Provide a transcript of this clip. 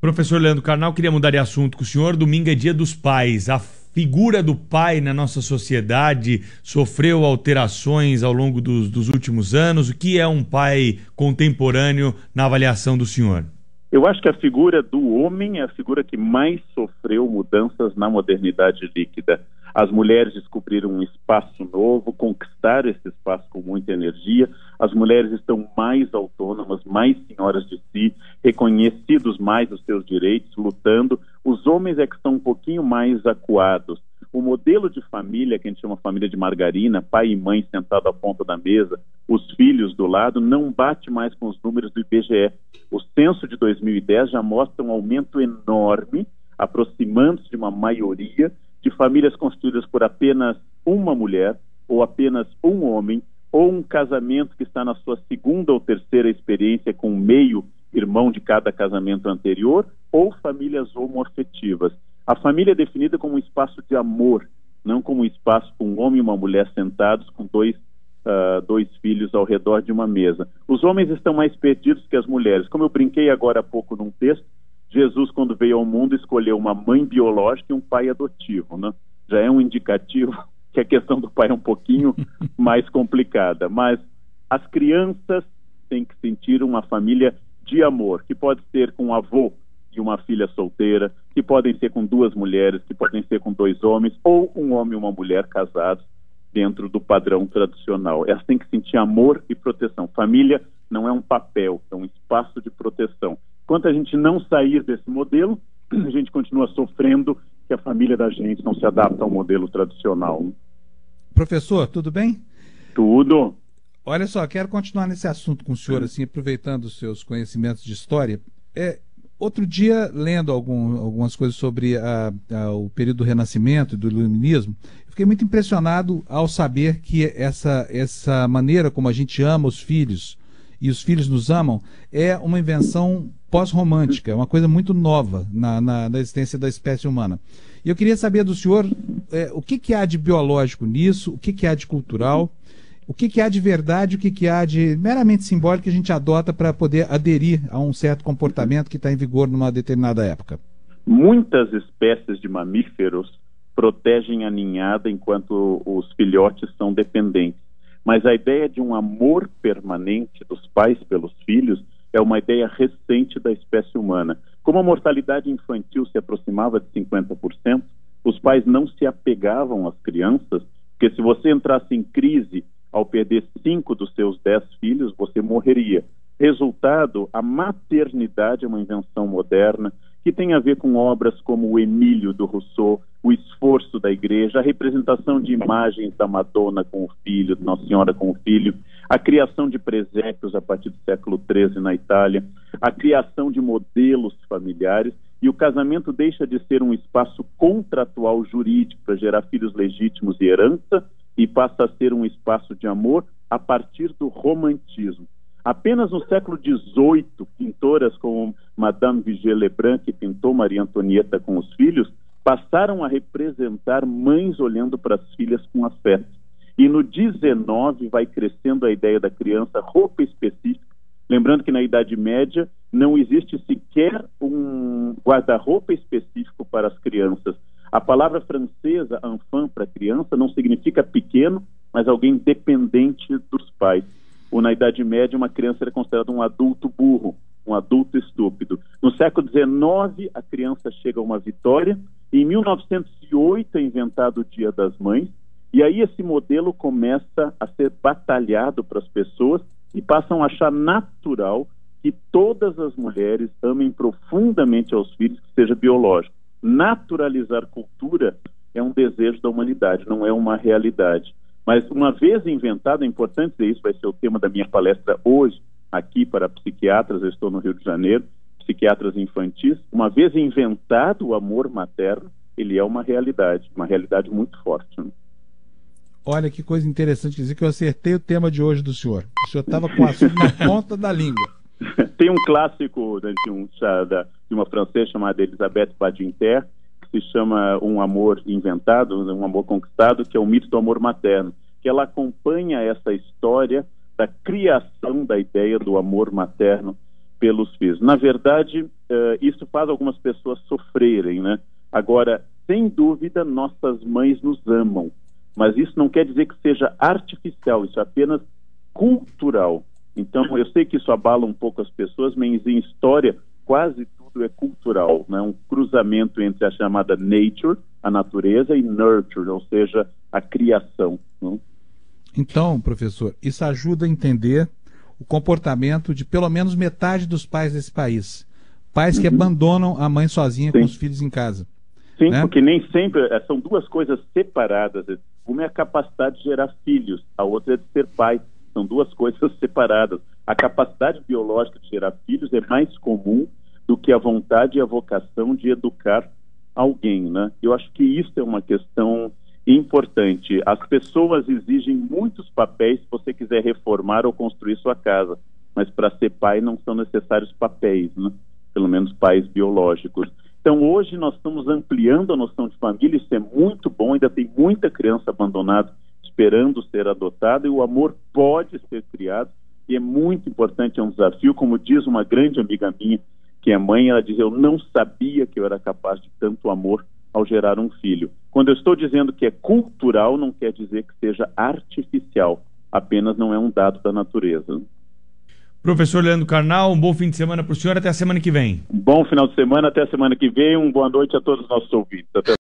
Professor Leandro Carnal, queria mudar de assunto com o senhor. Domingo é Dia dos Pais. A figura do pai na nossa sociedade sofreu alterações ao longo dos últimos anos. O que é um pai contemporâneo na avaliação do senhor? Eu acho que a figura do homem é a figura que mais sofreu mudanças na modernidade líquida. As mulheres descobriram um espaço novo, conquistaram esse espaço com muita energia. As mulheres estão mais autônomas, mais senhoras de si, reconhecidos mais os seus direitos, lutando. Os homens é que estão um pouquinho mais acuados. O modelo de família, que a gente chama família de margarina, pai e mãe sentados à ponta da mesa, os filhos do lado, não bate mais com os números do IBGE. O censo de 2010 já mostra um aumento enorme, aproximando-se de uma maioria de famílias constituídas por apenas uma mulher, ou apenas um homem, ou um casamento que está na sua segunda ou terceira experiência com meio irmão de cada casamento anterior, ou famílias homoafetivas. A família é definida como um espaço de amor, não como um espaço com um homem e uma mulher sentados com dois filhos ao redor de uma mesa. Os homens estão mais perdidos que as mulheres. Como eu brinquei agora há pouco num texto, Jesus, quando veio ao mundo, escolheu uma mãe biológica e um pai adotivo, né? Já é um indicativo que a questão do pai é um pouquinho mais complicada. Mas as crianças têm que sentir uma família de amor, que pode ser com um avô e uma filha solteira, que podem ser com duas mulheres, que podem ser com dois homens, ou um homem e uma mulher casados dentro do padrão tradicional. Elas têm que sentir amor e proteção. Família não é um papel, é um espaço de proteção. Enquanto a gente não sair desse modelo, a gente continua sofrendo que a família da gente não se adapta ao modelo tradicional. Professor, tudo bem? Tudo. Olha só, quero continuar nesse assunto com o senhor, assim, aproveitando os seus conhecimentos de história. Outro dia, lendo algumas coisas sobre o período do Renascimento e do Iluminismo, eu fiquei muito impressionado ao saber que essa maneira como a gente ama os filhos e os filhos nos amam é uma invenção pós-romântica, é uma coisa muito nova na existência da espécie humana. E eu queria saber do senhor o que há de biológico nisso, o que há de cultural, o que há de verdade, o que há de meramente simbólico que a gente adota para poder aderir a um certo comportamento que está em vigor numa determinada época. Muitas espécies de mamíferos protegem a ninhada enquanto os filhotes são dependentes. Mas a ideia de um amor permanente dos pais pelos filhos é uma ideia recente da espécie humana. Como a mortalidade infantil se aproximava de 50%, os pais não se apegavam às crianças, porque se você entrasse em crise ao perder 5 dos seus 10 filhos, você morreria. Resultado, a maternidade é uma invenção moderna que tem a ver com obras como o Emílio, do Rousseau, o esforço da igreja, a representação de imagens da Madonna com o filho, de Nossa Senhora com o filho, a criação de presépios a partir do século XIII na Itália, a criação de modelos familiares, e o casamento deixa de ser um espaço contratual jurídico para gerar filhos legítimos e herança, e passa a ser um espaço de amor a partir do romantismo. Apenas no século XVIII, pintoras como Madame Vigée-Lebrun, que pintou Maria Antonieta com os filhos, passaram a representar mães olhando para as filhas com afeto. E no XIX vai crescendo a ideia da criança, roupa específica. Lembrando que na Idade Média não existe sequer um guarda-roupa específico para as crianças. A palavra francesa, enfant, para criança, não significa pequeno, mas alguém dependente dos pais. Ou na Idade Média, uma criança era considerada um adulto burro, um adulto estúpido. No século XIX, a criança chega a uma vitória. Em 1908 é inventado o Dia das Mães. E aí esse modelo começa a ser batalhado para as pessoas e passam a achar natural que todas as mulheres amem profundamente aos filhos, que seja biológico. Naturalizar cultura é um desejo da humanidade, não é uma realidade. Mas uma vez inventado, é importante dizer isso, vai ser o tema da minha palestra hoje, aqui para psiquiatras, eu estou no Rio de Janeiro, psiquiatras infantis. Uma vez inventado o amor materno, ele é uma realidade muito forte, né? Olha que coisa interessante, quer dizer que eu acertei o tema de hoje do senhor. O senhor estava com o assunto na ponta da língua. Tem um clássico de uma francesa chamada Elisabeth Badinter, que se chama Um Amor Inventado, Um Amor Conquistado, que é o mito do amor materno, que ela acompanha essa história da criação da ideia do amor materno pelos filhos. Na verdade, isso faz algumas pessoas sofrerem, né? Agora, sem dúvida, nossas mães nos amam, mas isso não quer dizer que seja artificial, isso é apenas cultural. Então, eu sei que isso abala um pouco as pessoas, mas em história, quase tudo é cultural, né? Um cruzamento entre a chamada nature, a natureza, e nurture, ou seja, a criação. Né? Então, professor, isso ajuda a entender o comportamento de pelo menos metade dos pais desse país. Pais que abandonam a mãe sozinha com os filhos em casa. Sim, né? Porque nem sempre são duas coisas separadas. Uma é a capacidade de gerar filhos, a outra é de ser pai. São duas coisas separadas. A capacidade biológica de gerar filhos é mais comum do que a vontade e a vocação de educar alguém, né? Eu acho que isso é uma questão importante. As pessoas exigem muitos papéis se você quiser reformar ou construir sua casa, mas para ser pai não são necessários papéis, né? Pelo menos pais biológicos. Então hoje nós estamos ampliando a noção de família, isso é muito bom, ainda tem muita criança abandonada esperando ser adotada, e o amor pode ser criado, e é muito importante, é um desafio, como diz uma grande amiga minha, que é mãe, ela diz: eu não sabia que eu era capaz de tanto amor ao gerar um filho. Quando eu estou dizendo que é cultural, não quer dizer que seja artificial, apenas não é um dado da natureza. Professor Leandro Carnal, um bom fim de semana para o senhor, até a semana que vem. Um bom final de semana, até a semana que vem, uma boa noite a todos os nossos ouvintes. Até